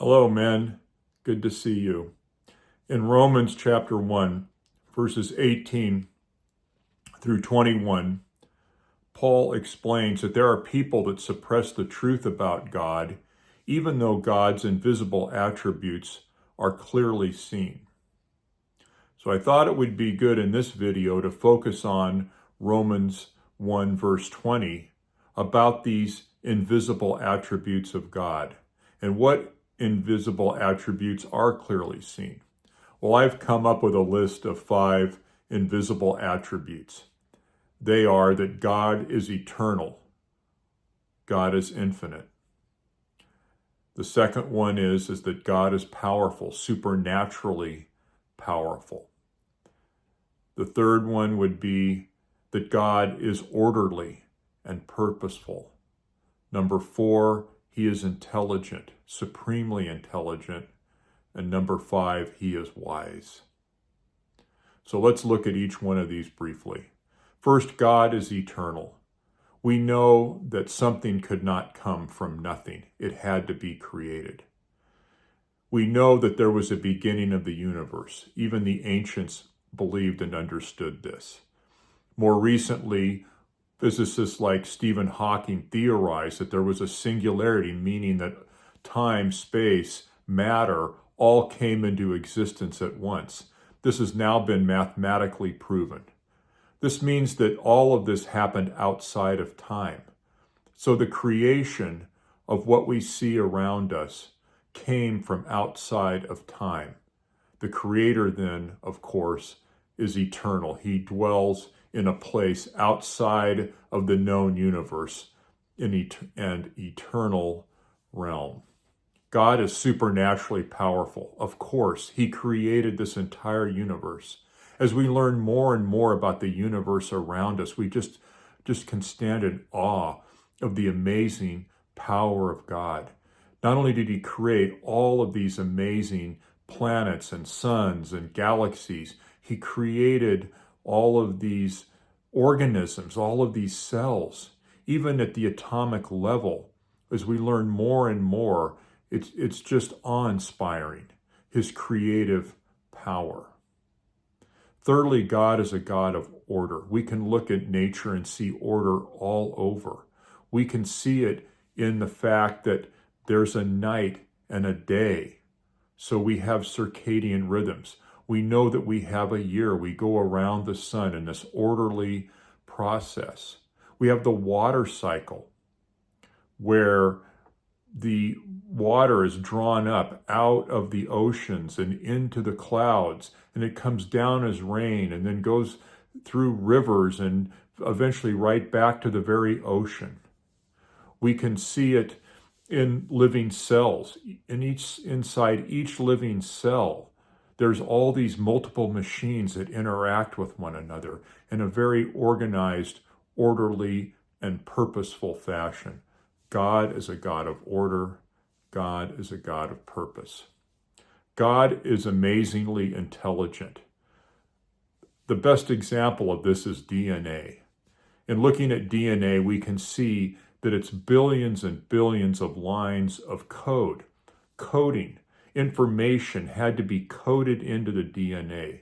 Hello, men. Good to see you. In Romans chapter 1, verses 18 through 21, Paul explains that there are people that suppress the truth about God, even though God's invisible attributes are clearly seen. So I thought it would be good in this video to focus on Romans 1, verse 20, about these invisible attributes of God and what invisible attributes are clearly seen. Well, I've come up with a list of 5 invisible attributes. They are that God is eternal, God is infinite. The second one is that God is powerful, supernaturally powerful. The third one would be that God is orderly and purposeful. Number 4, he is intelligent, supremely intelligent. And number 5, he is wise. So let's look at each one of these briefly. First, God is eternal. We know that something could not come from nothing. It had to be created. We know that there was a beginning of the universe. Even the ancients believed and understood this. More recently, physicists like Stephen Hawking theorized that there was a singularity, meaning that time, space, matter all came into existence at once. This has now been mathematically proven. This means that all of this happened outside of time. So the creation of what we see around us came from outside of time. The Creator then, of course, is eternal. He dwells in a place outside of the known universe and eternal realm. God is supernaturally powerful. Of course, he created this entire universe. As we learn more and more about the universe around us, we just can stand in awe of the amazing power of God. Not only did he create all of these amazing planets and suns and galaxies, he created all of these organisms, all of these cells, even at the atomic level. As we learn more and more, it's just awe-inspiring, his creative power. Thirdly, God is a God of order. We can look at nature and see order all over. We can see it in the fact that there's a night and a day. So we have circadian rhythms. We know that we have a year. We go around the sun in this orderly process. We have the water cycle, where the water is drawn up out of the oceans and into the clouds, and it comes down as rain and then goes through rivers and eventually right back to the very ocean. We can see it in living cells. Inside each living cell, there's all these multiple machines that interact with one another in a very organized, orderly, and purposeful fashion. God is a God of order. God is a God of purpose. God is amazingly intelligent. The best example of this is DNA. In looking at DNA, we can see that it's billions and billions of lines of code. Coding. Information had to be coded into the DNA.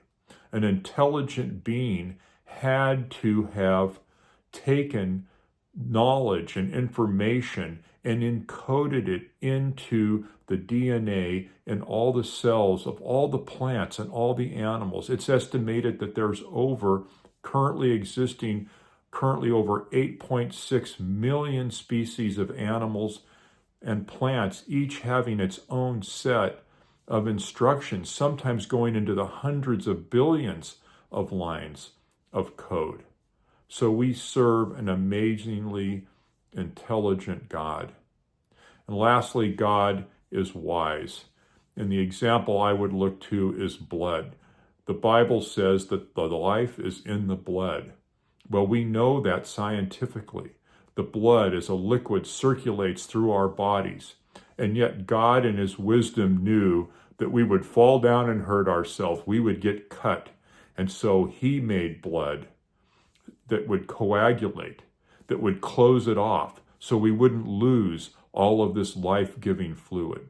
An intelligent being had to have taken knowledge and information and encoded it into the DNA in all the cells of all the plants and all the animals. It's estimated that there's currently over 8.6 million species of animals and plants, each having its own set of instructions, sometimes going into the hundreds of billions of lines of code. So we serve an amazingly intelligent God. And lastly, God is wise. And the example I would look to is blood. The Bible says that the life is in the blood. Well, we know that scientifically. The blood as a liquid circulates through our bodies. And yet God in his wisdom knew that we would fall down and hurt ourselves. We would get cut. And so he made blood that would coagulate, that would close it off, so we wouldn't lose all of this life-giving fluid.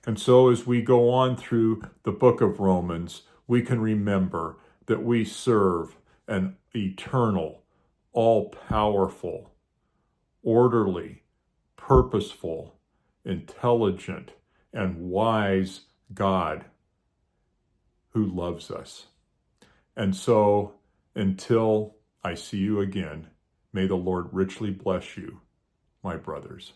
And so as we go on through the book of Romans, we can remember that we serve an eternal, all-powerful, orderly, purposeful, intelligent, and wise God who loves us. And so, until I see you again, may the Lord richly bless you, my brothers.